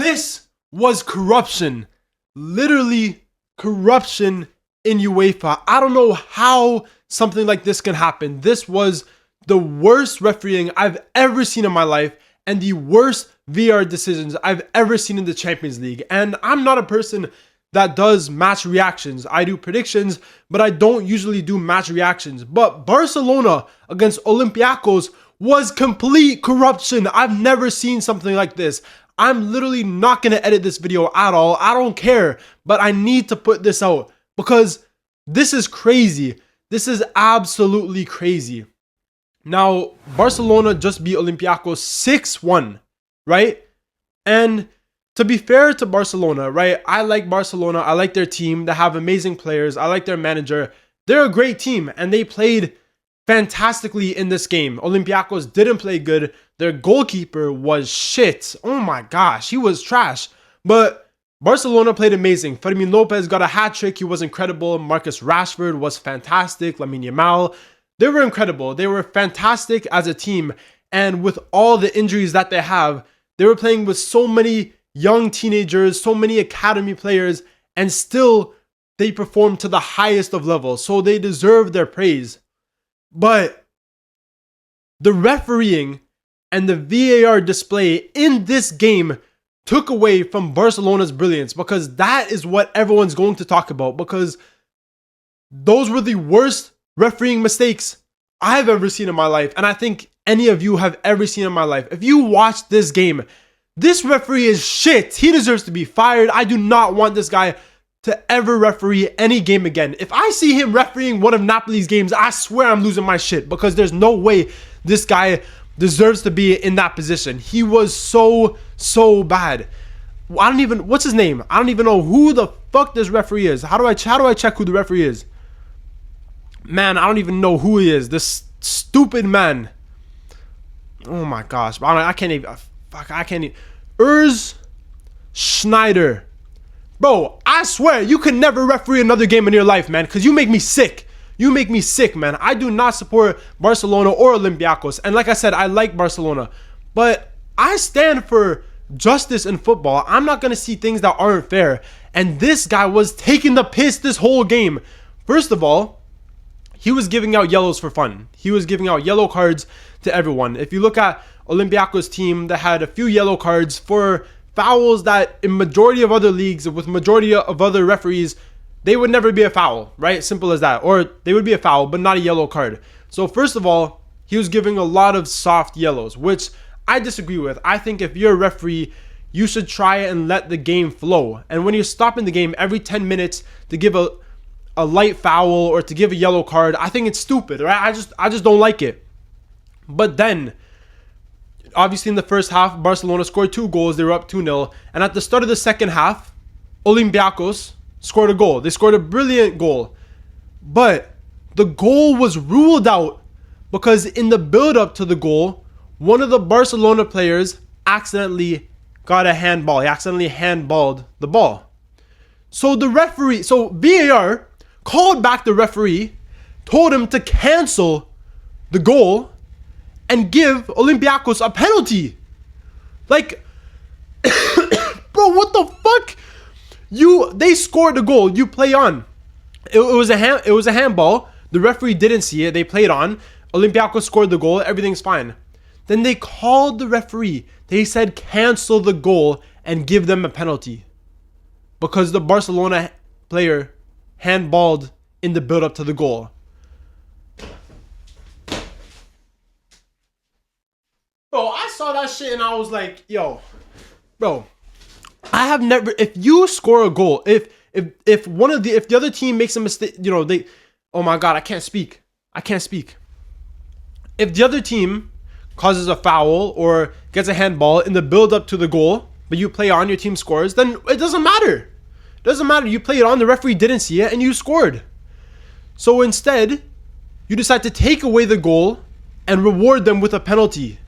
This was corruption. Literally corruption in UEFA. I don't know how something like this can happen. This was the worst refereeing I've ever seen in my life and the worst VAR decisions I've ever seen in the Champions League. And I'm not a person that does match reactions. I do predictions, but I don't usually do match reactions. But Barcelona against Olympiacos was complete corruption. I've never seen something like this. I'm literally not going to edit this video at all. I don't care, but I need to put this out because this is crazy. This is absolutely crazy. Now, Barcelona just beat Olympiacos 6-1, right? And to be fair to Barcelona, right? I like Barcelona. I like their team. They have amazing players. I like their manager. They're a great team and they played fantastically in this game. Olympiacos didn't play good. Their goalkeeper was shit. Oh my gosh, he was trash. But Barcelona played amazing. Fermin Lopez got a hat trick. He was incredible. Marcus Rashford was fantastic. Lamine Yamal. They were incredible. They were fantastic as a team. And with all the injuries that they have, they were playing with so many young teenagers, so many academy players, and still they performed to the highest of levels. So they deserve their praise. But the refereeing and the VAR display in this game took away from Barcelona's brilliance, because that is what everyone's going to talk about, because those were the worst refereeing mistakes I've ever seen in my life, and I think any of you have ever seen in my life. If you watch this game, this referee is shit. He deserves to be fired. I do not want this guy to ever referee any game again. If I see him refereeing one of Napoli's games, I swear I'm losing my shit, because there's no way this guy deserves to be in that position. He was so bad. What's his name? I don't even know who the fuck this referee is. How do I check who the referee is? Man, I don't even know who he is. This stupid man. Oh my gosh. I can't even. Fuck, I can't even. Urs Schneider. Bro, I swear, you can never referee another game in your life, man, because you make me sick. You make me sick, man. I do not support Barcelona or Olympiacos. And like I said, I like Barcelona. But I stand for justice in football. I'm not going to see things that aren't fair. And this guy was taking the piss this whole game. First of all, he was giving out yellows for fun. He was giving out yellow cards to everyone. If you look at Olympiacos' team, that had a few yellow cards for fouls that in majority of other leagues with majority of other referees, they would never be a foul, right? Simple as that. Or they would be a foul, but not a yellow card. So first of all, he was giving a lot of soft yellows, which I disagree with. I think if you're a referee, you should try and let the game flow. And when you're stopping the game every 10 minutes to give a light foul or to give a yellow card, I think it's stupid, right? I just don't like it. But then, obviously in the first half, Barcelona scored 2 goals. They were up 2-0. And at the start of the second half, Olympiacos scored a goal. They scored a brilliant goal. But the goal was ruled out because in the build-up to the goal, one of the Barcelona players accidentally got a handball. He accidentally handballed the ball. So the referee, VAR called back the referee, told him to cancel the goal and give Olympiacos a penalty. Like, bro, what the fuck? They scored a goal. You play on. It was a handball. The referee didn't see it. They played on. Olympiacos scored the goal. Everything's fine. Then they called the referee. They said cancel the goal and give them a penalty because the Barcelona player handballed in the build-up to the goal. Bro, I saw that shit and I was like, yo, bro, I have never, if you score a goal, if the other team makes a mistake, oh my God, I can't speak. If the other team causes a foul or gets a handball in the build up to the goal, but you play on, your team scores, then it doesn't matter. It doesn't matter. You played on, the referee didn't see it, and you scored. So instead, you decide to take away the goal and reward them with a penalty.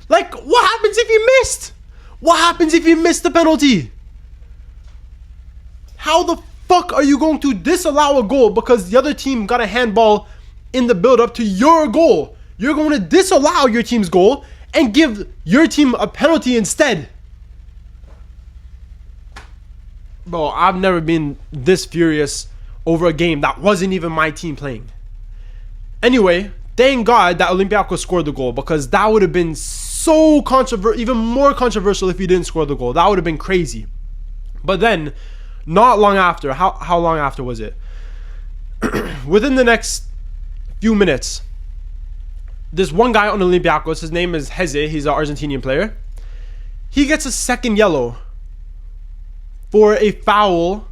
Like, what happens if you missed? What happens if you missed the penalty? How the fuck are you going to disallow a goal because the other team got a handball in the build-up to your goal? You're going to disallow your team's goal and give your team a penalty instead. Bro, I've never been this furious over a game that wasn't even my team playing. Anyway, thank God that Olympiacos scored the goal, because that would have been so controversial, even more controversial if he didn't score the goal. That would have been crazy. But then, not long after, how long after was it? Within the next few minutes, this one guy on Olympiacos, his name is Heze, he's an Argentinian player. He gets a second yellow for a foul,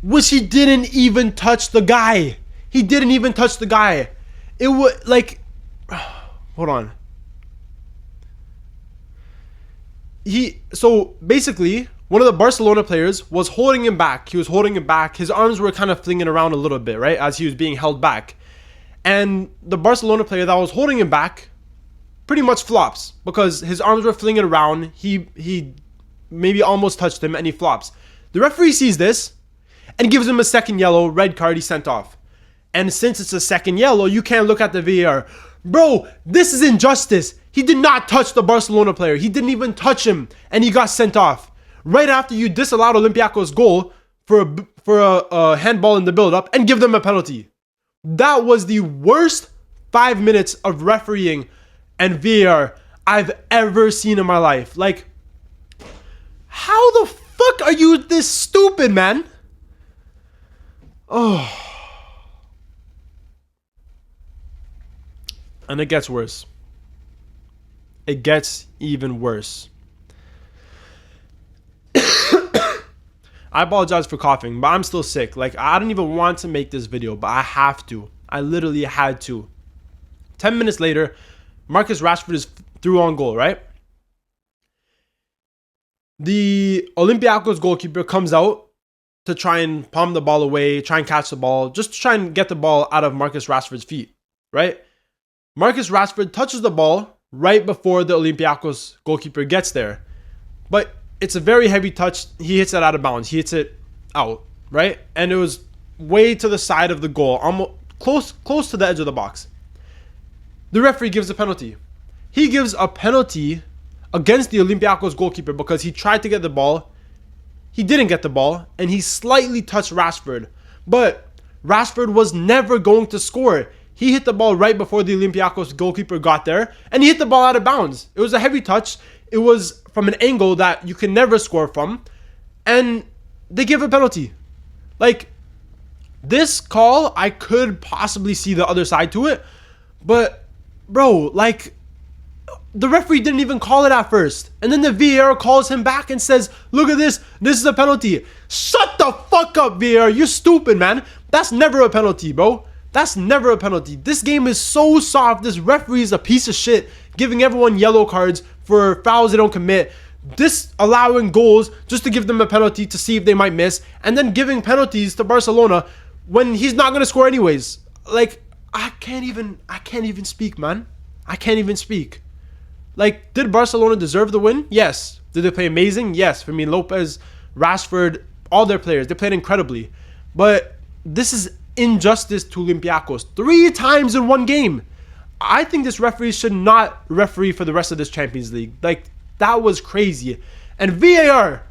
which he didn't even touch the guy. He didn't even touch the guy. It was like, hold on. So basically, one of the Barcelona players was holding him back. He was holding him back. His arms were kind of flinging around a little bit, right? As he was being held back. And the Barcelona player that was holding him back pretty much flops because his arms were flinging around. He maybe almost touched him and he flops. The referee sees this and gives him a second yellow, red card, he's sent off. And since it's a second yellow, you can't look at the VAR. Bro, this is injustice. He did not touch the Barcelona player. He didn't even touch him and he got sent off. Right after you disallowed Olympiacos' goal for a handball in the build-up and give them a penalty. That was the worst 5 minutes of refereeing and VAR I've ever seen in my life. Like, how the fuck are you this stupid, man? Oh. And it gets worse. It gets even worse. I apologize for coughing, but I'm still sick. Like, I don't even want to make this video, but I have to. I literally had to. 10 minutes later, Marcus Rashford is through on goal, right? The Olympiacos goalkeeper comes out to try and palm the ball away, try and catch the ball, just to try and get the ball out of Marcus Rashford's feet, right? Marcus Rashford touches the ball right before the Olympiacos goalkeeper gets there. But it's a very heavy touch. He hits it out of bounds. He hits it out, right? And it was way to the side of the goal, almost close to the edge of the box. The referee gives a penalty. He gives a penalty against the Olympiacos goalkeeper because he tried to get the ball. He didn't get the ball, and he slightly touched Rashford. But Rashford was never going to score. He hit the ball right before the Olympiacos goalkeeper got there, and he hit the ball out of bounds. It was a heavy touch. It was from an angle that you can never score from, and they give a penalty. Like, this call, I could possibly see the other side to it, but bro, like, the referee didn't even call it at first, and then the VAR calls him back and says, look at this is a penalty. Shut the fuck up, VAR, you stupid, man. That's never a penalty, bro. That's never a penalty. This game is so soft. This referee is a piece of shit, giving everyone yellow cards for fouls they don't commit, disallowing goals just to give them a penalty to see if they might miss, and then giving penalties to Barcelona when he's not going to score anyways. Like, I can't even speak, man. I can't even speak. Like, did Barcelona deserve the win? Yes. Did they play amazing? Yes. Fermin Lopez, Rashford, all their players, they played incredibly. But this is injustice to Olympiacos 3 times in one game. I think this referee should not referee for the rest of this Champions League. Like, that was crazy. And VAR,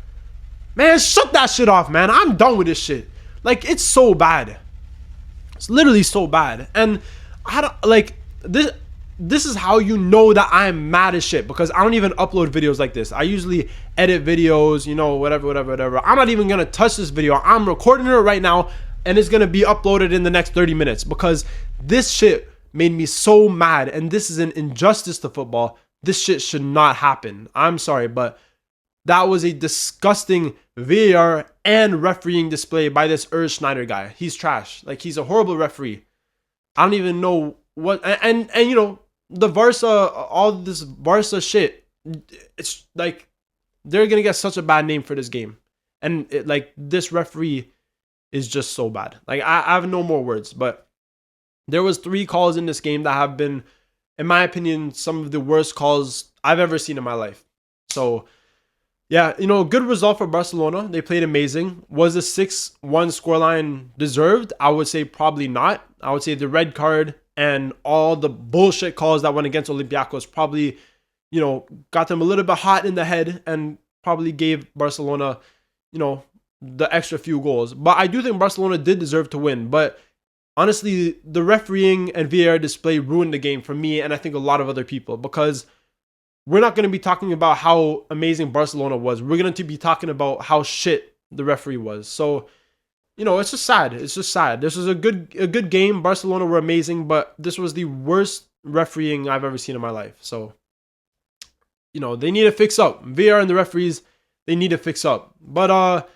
man, shut that shit off, man. I'm done with this shit. Like, it's so bad. It's literally so bad. And I don't, like, this is how you know that I'm mad as shit, because I don't even upload videos like this. I usually edit videos, you know, whatever. I'm not even gonna touch this video. I'm recording it right now, and it's gonna be uploaded in the next 30 minutes because this shit made me so mad, and this is an injustice to football. This shit should not happen. I'm sorry, but that was a disgusting VAR and refereeing display by this Schneider guy. He's trash. Like, he's a horrible referee. I don't even know what, and you know, the Barca, all this Barca shit, it's like they're gonna get such a bad name for this game, and like, this referee is just so bad. Like, I have no more words. But there was 3 calls in this game that have been, in my opinion, some of the worst calls I've ever seen in my life. So yeah, you know, good result for Barcelona. They played amazing. Was the 6-1 scoreline deserved? I would say probably not. I would say the red card and all the bullshit calls that went against Olympiacos probably, you know, got them a little bit hot in the head and probably gave Barcelona, you know, the extra few goals. But I do think Barcelona did deserve to win. But honestly, the refereeing and VAR display ruined the game for me and I think a lot of other people, because we're not going to be talking about how amazing Barcelona was. We're going to be talking about how shit the referee was. So, you know, it's just sad. It's just sad. This was a good game. Barcelona were amazing, but this was the worst refereeing I've ever seen in my life. So, you know, they need to fix up. VAR and the referees, they need to fix up. But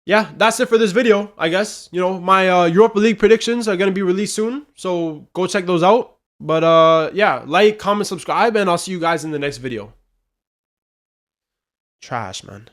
yeah, that's it for this video, I guess. You know, my Europa League predictions are going to be released soon, so go check those out. But yeah, like, comment, subscribe, and I'll see you guys in the next video. Trash, man.